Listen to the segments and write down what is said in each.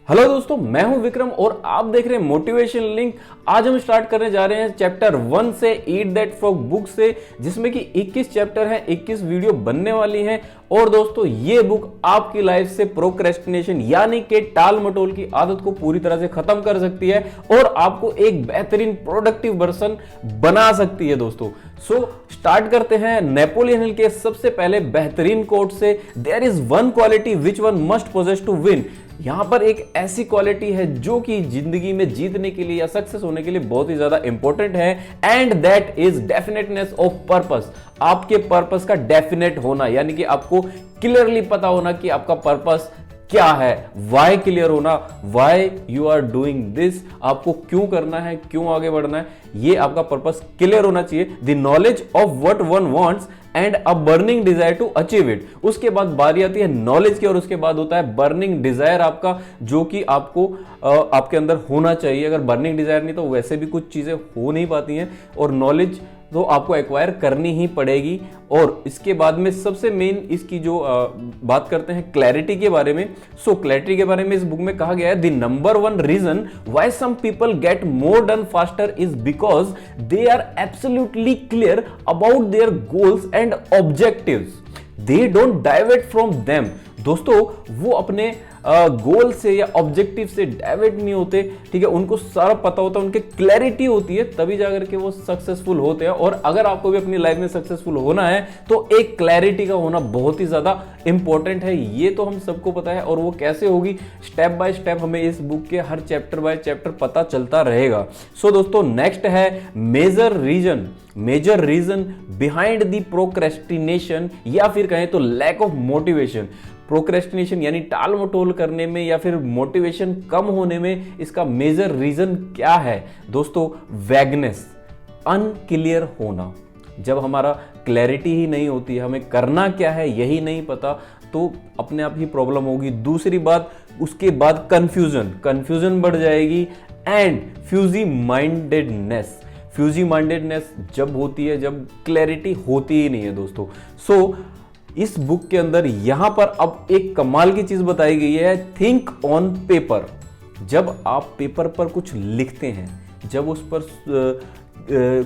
Hello दोस्तों, मैं हूं विक्रम और आप देख रहे हैं मोटिवेशन लिंक। आज हम स्टार्ट करने जा रहे हैं चैप्टर 1 से ईट दैट फ्रॉग बुक से, जिसमें कि 21 चैप्टर हैं, 21 वीडियो बनने वाली हैं। और दोस्तों ये बुक आपकी लाइफ से प्रोक्रेस्टिनेशन यानी कि टाल मटोल की आदत को पूरी तरह से खत्म कर सकती है और आपको एक बेहतरीन प्रोडक्टिव पर्सन बना सकती है। दोस्तों स्टार्ट करते हैं नेपोलियन हिल के सबसे पहले बेहतरीन कोट से, there is one quality which one must possess to win. यहां पर एक ऐसी क्वालिटी है जो कि जिंदगी में जीतने के लिए या सक्सेस होने के लिए बहुत ही ज्यादा इंपॉर्टेंट है, and that is definiteness of purpose. आपके पर्पस का डेफिनेट होना, यानी कि आपको क्लियरली पता होना कि आपका पर्पस क्या है, वाई क्लियर होना, why you are doing this, आपको क्यों करना है, क्यों आगे बढ़ना है, ये आपका पर्पस क्लियर होना चाहिए। The knowledge of what one wants and a burning desire to achieve it. उसके बाद बारी आती है नॉलेज की और उसके बाद होता है बर्निंग डिजायर आपका, जो कि आपको आपके अंदर होना चाहिए। अगर बर्निंग डिजायर नहीं तो वैसे भी कुछ चीजें हो नहीं पाती हैं, और नॉलेज तो आपको एक्वायर करनी ही पड़ेगी। और इसके बाद में सबसे मेन इसकी जो बात करते हैं क्लैरिटी के बारे में। सो क्लैरिटी के बारे में इस बुक में कहा गया है, the number one reason why some people get more done faster is because they are absolutely clear about their goals and objectives, they don't divert from them. दोस्तों वो अपने गोल से या ऑब्जेक्टिव से डाइवर्ट नहीं होते, ठीक है, उनको सारा पता होता है, उनके क्लैरिटी होती है, तभी जाकर के वो सक्सेसफुल होते हैं। और अगर आपको भी अपनी लाइफ में सक्सेसफुल होना है तो एक क्लैरिटी का होना बहुत ही ज्यादा इंपॉर्टेंट है, ये तो हम सबको पता है। और वो कैसे होगी, स्टेप बाय स्टेप हमें इस बुक के हर चैप्टर बाय चैप्टर पता चलता रहेगा। सो दोस्तों नेक्स्ट है major reason behind the procrastination, या फिर कहें तो लैक ऑफ मोटिवेशन। प्रोक्रेस्टिनेशन यानी टाल मटोल करने में या फिर मोटिवेशन कम होने में इसका मेजर रीजन क्या है दोस्तों? वैगनेस, अनक्लियर होना। जब हमारा क्लैरिटी ही नहीं होती है, हमें करना क्या है यही नहीं पता, तो अपने आप ही प्रॉब्लम होगी। दूसरी बात, उसके बाद कंफ्यूजन बढ़ जाएगी, एंड फ्यूजी माइंडेडनेस जब होती है, जब क्लैरिटी होती ही नहीं है दोस्तों। सो इस बुक के अंदर यहां पर अब एक कमाल की चीज बताई गई है, थिंक ऑन पेपर। जब आप पेपर पर कुछ लिखते हैं, जब उस पर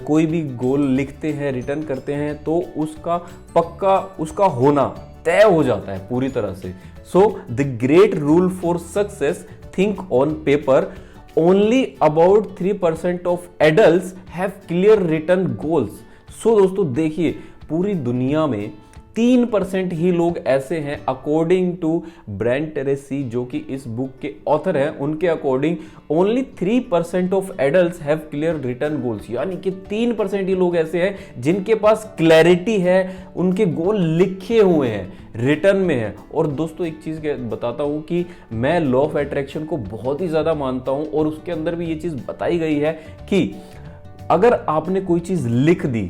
कोई भी गोल लिखते हैं, रिटर्न करते हैं, तो उसका पक्का उसका होना तय हो जाता है पूरी तरह से। So the great rule for success, think on paper. Only about 3% of adults have clear written goals. So दोस्तों देखिए, पूरी दुनिया में 3% ही लोग ऐसे हैं, अकॉर्डिंग टू ब्रायन ट्रेसी जो कि इस बुक के ऑथर हैं, उनके according only 3% of adults have clear written goals. यानी कि 3% ही लोग ऐसे हैं जिनके पास क्लैरिटी है, उनके गोल लिखे हुए हैं, रिटर्न में है। और दोस्तों एक चीज बताता हूं कि मैं लॉ ऑफ अट्रैक्शन को बहुत ही ज्यादा मानता हूं, और उसके अंदर भी ये चीज बताई गई है कि अगर आपने कोई चीज लिख दी,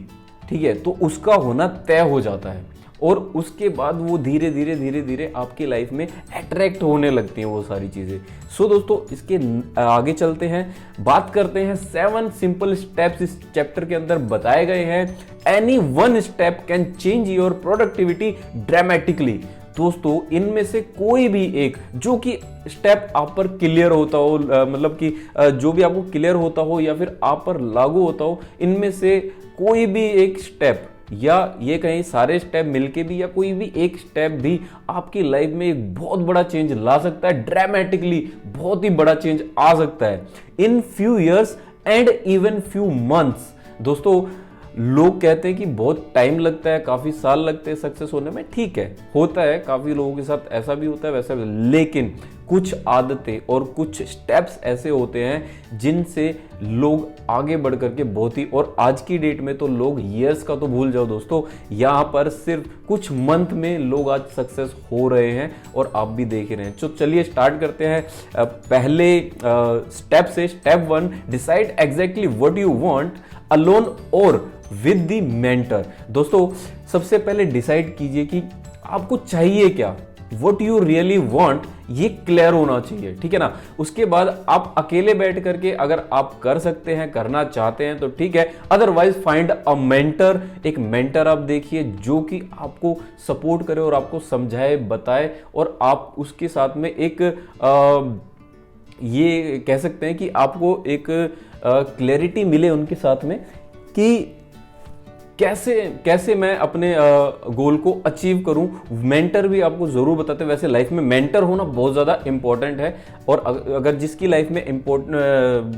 ठीक है, तो उसका होना तय हो जाता है, और उसके बाद वो धीरे धीरे आपकी लाइफ में अट्रैक्ट होने लगती हैं वो सारी चीजें। सो दोस्तों इसके आगे चलते हैं, बात करते हैं 7 सिंपल स्टेप्स इस चैप्टर के अंदर बताए गए हैं। Any one step can change your productivity dramatically. दोस्तों इनमें से कोई भी एक जो कि स्टेप आप पर क्लियर होता हो, मतलब कि जो भी आपको क्लियर होता हो या फिर आप पर लागू होता हो, इनमें से कोई भी एक स्टेप, या ये कहीं सारे स्टेप मिलके भी, या कोई भी एक स्टेप भी आपकी लाइफ में एक बहुत बड़ा चेंज ला सकता है, ड्रामेटिकली बहुत ही बड़ा चेंज आ सकता है in few years and even few months. दोस्तों लोग कहते हैं कि बहुत टाइम लगता है, काफी साल लगते हैं सक्सेस होने में, ठीक है, होता है, काफी लोगों के साथ ऐसा भी होता है वैसा भी, लेकिन कुछ आदतें और कुछ स्टेप्स ऐसे होते हैं जिनसे लोग आगे बढ़ करके बहुत ही, और आज की डेट में तो लोग ईयर्स का तो भूल जाओ दोस्तों, यहाँ पर सिर्फ कुछ मंथ में लोग आज सक्सेस हो रहे हैं, और आप भी देख रहे हैं। तो चलिए स्टार्ट करते हैं पहले स्टेप से। Step 1, decide exactly what you want alone और विद द मेंटर। दोस्तों सबसे पहले डिसाइड कीजिए कि आपको चाहिए क्या, व्हाट यू रियली वांट, ये क्लियर होना चाहिए, ठीक है ना। उसके बाद आप अकेले बैठ करके अगर आप कर सकते हैं, करना चाहते हैं तो ठीक है, अदरवाइज फाइंड अ मेंटर। एक मेंटर आप देखिए जो कि आपको सपोर्ट करे और आपको समझाए, बताए, और आप उसके साथ में एक ये कह सकते हैं कि आपको एक क्लैरिटी मिले उनके साथ में कि कैसे कैसे मैं अपने गोल को अचीव करूं। मेंटर भी आपको जरूर बताते हैं। वैसे लाइफ में मेंटर होना बहुत ज़्यादा इंपॉर्टेंट है, और अगर जिसकी लाइफ में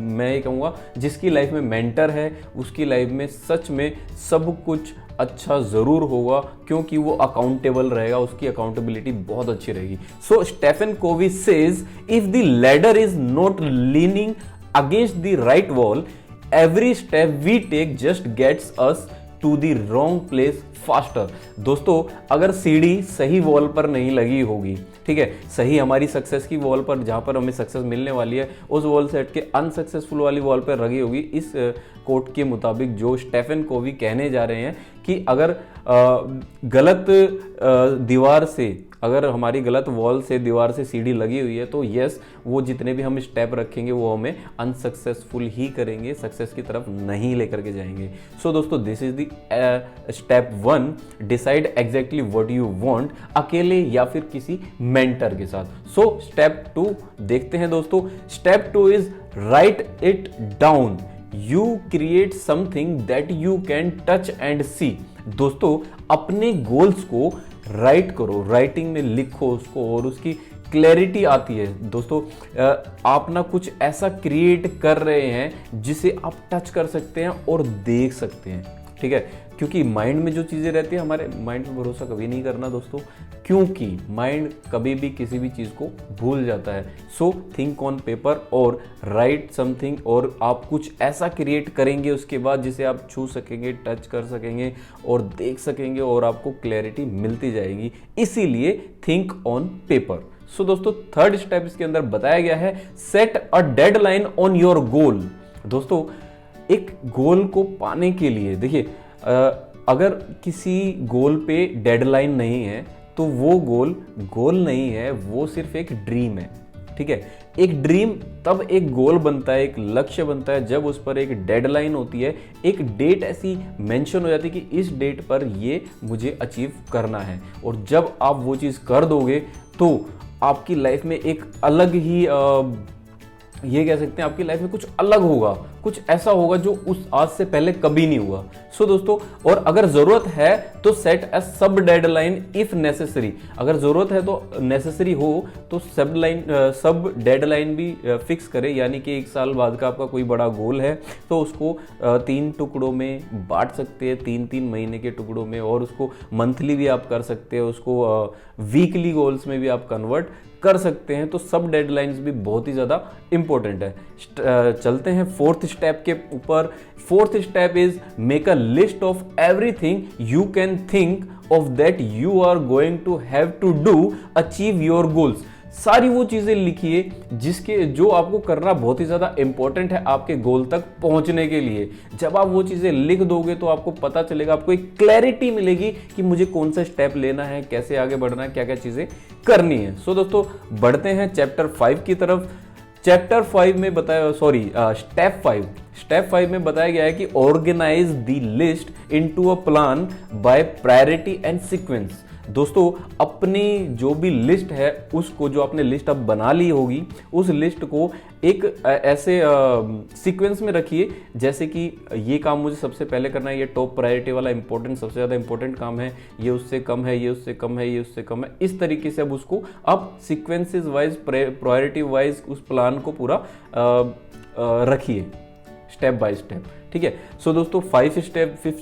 मैं ये कहूँगा जिसकी लाइफ में मेंटर है उसकी लाइफ में सच में सब कुछ अच्छा ज़रूर होगा, क्योंकि वो अकाउंटेबल रहेगा, उसकी अकाउंटेबिलिटी बहुत अच्छी रहेगी। So Stephen Covey says if the ladder is not leaning against the right wall, every step we take just gets us to the wrong place faster. दोस्तों, अगर सीढ़ी सही वॉल पर नहीं लगी होगी, ठीक है, सही हमारी सक्सेस की वॉल पर, जहां पर हमें सक्सेस मिलने वाली है, उस वॉल से हट के अनसक्सेसफुल वाली वॉल पर लगी होगी, इस कोट के मुताबिक जो स्टेफन कोवी कहने जा रहे हैं कि अगर गलत दीवार से, अगर हमारी गलत वॉल से, दीवार से सीढ़ी लगी हुई है, तो यस, वो जितने भी हम स्टेप रखेंगे वो हमें अनसक्सेसफुल ही करेंगे, सक्सेस की तरफ नहीं लेकर के जाएंगे। सो दोस्तों, this is the step 1, decide exactly what you want, अकेले या फिर किसी मेंटर के साथ। सो स्टेप 2 देखते हैं दोस्तों। Step 2 is write it down, you create something that you can touch and see. दोस्तों, अपने गोल्स को राइट करो, राइटिंग में लिखो उसको, और उसकी क्लैरिटी आती है। दोस्तों, आप ना कुछ ऐसा क्रिएट कर रहे हैं जिसे आप टच कर सकते हैं और देख सकते हैं, ठीक है, क्योंकि माइंड में जो चीज़ें रहती है, हमारे माइंड पे भरोसा कभी नहीं करना दोस्तों, क्योंकि माइंड कभी भी किसी भी चीज़ को भूल जाता है। सो थिंक ऑन पेपर और राइट समथिंग, और आप कुछ ऐसा क्रिएट करेंगे उसके बाद जिसे आप छू सकेंगे, टच कर सकेंगे और देख सकेंगे, और आपको क्लैरिटी मिलती जाएगी। इसीलिए थिंक ऑन पेपर। सो दोस्तों, थर्ड स्टेप इसके अंदर बताया गया है, set a deadline on your goal. दोस्तों, एक गोल को पाने के लिए, देखिए, अगर किसी गोल पे डेडलाइन नहीं है तो वो गोल नहीं है, वो सिर्फ एक ड्रीम है, ठीक है। एक ड्रीम तब एक गोल बनता है, एक लक्ष्य बनता है, जब उस पर एक डेडलाइन होती है, एक डेट ऐसी मेंशन हो जाती है कि इस डेट पर ये मुझे अचीव करना है। और जब आप वो चीज़ कर दोगे तो आपकी लाइफ में एक अलग ही ये कह सकते हैं, आपकी लाइफ में कुछ अलग होगा, कुछ ऐसा होगा जो उस आज से पहले कभी नहीं हुआ। सो दोस्तों, और अगर जरूरत है तो सेट अ सब डेडलाइन इफ नेसेसरी, अगर जरूरत है तो नेसेसरी हो तो सब डेडलाइन भी फिक्स करें, यानी कि 1 साल बाद का आपका कोई बड़ा गोल है तो उसको 3 टुकड़ों में बांट सकते हैं, 3-3 महीने के टुकड़ों में, और उसको मंथली भी आप कर सकते हैं, उसको वीकली गोल्स में भी आप कन्वर्ट कर सकते हैं। तो सब डेडलाइंस भी बहुत ही ज़्यादा इंपॉर्टेंट है। चलते हैं फोर्थ स्टेप के ऊपर। Fourth step is make a list of everything you can think of that you are going to have to do achieve your goals. सारी वो चीजें लिखिए जो आपको करना बहुत ही ज्यादा इंपॉर्टेंट है आपके गोल तक पहुंचने के लिए। जब आप वो चीजें लिख दोगे तो आपको पता चलेगा, आपको एक क्लैरिटी मिलेगी कि मुझे कौन सा स्टेप लेना है, कैसे आगे बढ़ना है, क्या क्या चीजें करनी है। सो दोस्तों, बढ़ते हैं चैप्टर 5 की तरफ। चैप्टर 5 में स्टेप 5 में बताया गया है कि organize the list into a plan by priority and sequence. दोस्तों, अपनी जो भी लिस्ट है उसको, जो आपने लिस्ट अब बना ली होगी, उस लिस्ट को एक ऐसे सीक्वेंस में रखिए, जैसे कि ये काम मुझे सबसे पहले करना है, ये टॉप प्रायोरिटी वाला इंपॉर्टेंट, सबसे ज़्यादा इंपॉर्टेंट काम है, ये उससे कम है, ये उससे कम है, ये उससे कम है। इस तरीके से अब उसको आप सीक्वेंसेस वाइज, प्रायोरिटी वाइज उस प्लान को पूरा रखिए स्टेप बाय स्टेप, ठीक है। सो दोस्तों, 5th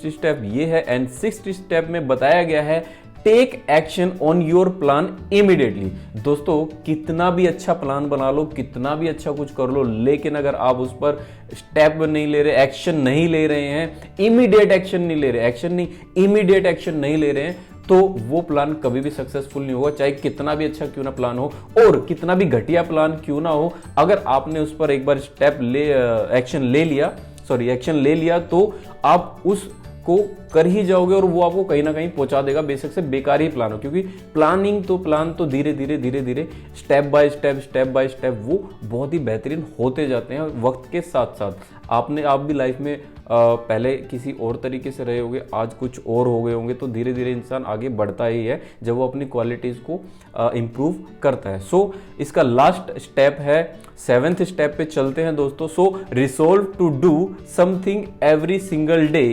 स्टेप ये है, एंड 6th स्टेप में बताया गया है take action on your plan immediately. दोस्तों, कितना भी अच्छा प्लान बना लो, कितना भी अच्छा कुछ कर लो, लेकिन अगर आप उस पर स्टेप नहीं ले रहे, एक्शन नहीं ले रहे हैं, इमीडिएट एक्शन नहीं ले रहे, इमीडिएट एक्शन नहीं ले रहे हैं, तो वो प्लान कभी भी सक्सेसफुल नहीं होगा, चाहे कितना भी अच्छा क्यों ना प्लान हो और कितना भी घटिया प्लान क्यों ना हो। अगर आपने उस पर एक बार एक्शन ले लिया तो आप उस को कर ही जाओगे और वो आपको कहीं ना कहीं पहुंचा देगा, बेशक से बेकार ही प्लान हो, क्योंकि प्लान तो धीरे धीरे स्टेप बाय स्टेप वो बहुत ही बेहतरीन होते जाते हैं वक्त के साथ साथ। आप भी लाइफ में पहले किसी और तरीके से रहे होंगे, आज कुछ और हो गए होंगे, तो धीरे धीरे इंसान आगे बढ़ता ही है जब वो अपनी क्वालिटीज़ को इम्प्रूव करता है। सो इसका लास्ट स्टेप है, 7th स्टेप पे चलते हैं दोस्तों। So resolve to do something every single day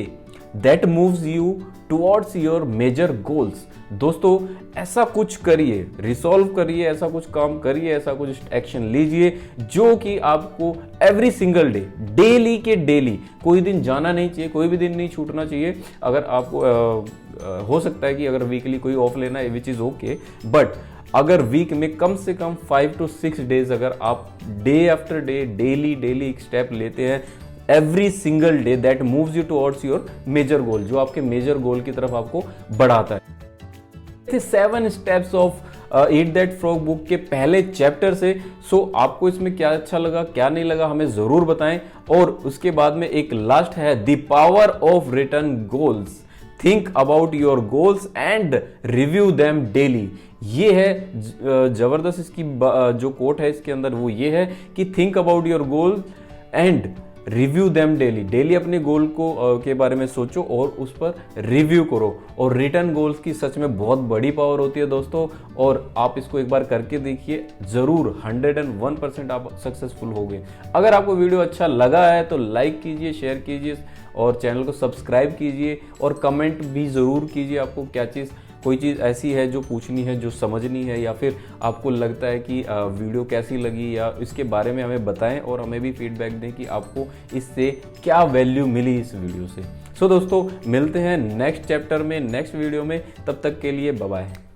that moves you towards your major goals. दोस्तों ऐसा कुछ करिए, रिसॉल्व करिए, ऐसा कुछ काम करिए, ऐसा कुछ एक्शन लीजिए जो कि आपको एवरी सिंगल डे, डेली के डेली, कोई दिन जाना नहीं चाहिए, कोई भी दिन नहीं छूटना चाहिए। अगर आपको हो सकता है कि अगर वीकली कोई ऑफ लेना है विच इज़ ओके, बट अगर वीक में कम से कम 5 to 6 डेज अगर आप डे आफ्टर डे डेली एक स्टेप लेते हैं every single day that moves you towards your major goal, जो आपके मेजर गोल की तरफ आपको बढ़ाता है। 7 steps of eat that frog book के पहले चैप्टर से। सो आपको इसमें क्या अच्छा लगा, क्या नहीं लगा, हमें जरूर बताएं। और उसके बाद में एक लास्ट है, the power of written goals, think about your goals and review them daily. ये है जबरदस्त, इसकी जो कोट है इसके अंदर वो ये है कि think about your goal and review them daily अपने गोल को के बारे में सोचो और उस पर रिव्यू करो। और रिटर्न गोल्स की सच में बहुत बड़ी पावर होती है दोस्तों, और आप इसको एक बार करके देखिए, जरूर 101% आप सक्सेसफुल होगे। अगर आपको वीडियो अच्छा लगा है तो लाइक कीजिए, शेयर कीजिए और चैनल को सब्सक्राइब कीजिए और कमेंट भी ज़रूर कीजिए। आपको क्या चीज़, कोई चीज़ ऐसी है जो पूछनी है, जो समझनी है, या फिर आपको लगता है कि वीडियो कैसी लगी, या इसके बारे में हमें बताएं और हमें भी फीडबैक दें कि आपको इससे क्या वैल्यू मिली इस वीडियो से। सो दोस्तों मिलते हैं नेक्स्ट चैप्टर में, नेक्स्ट वीडियो में, तब तक के लिए बाय बाय।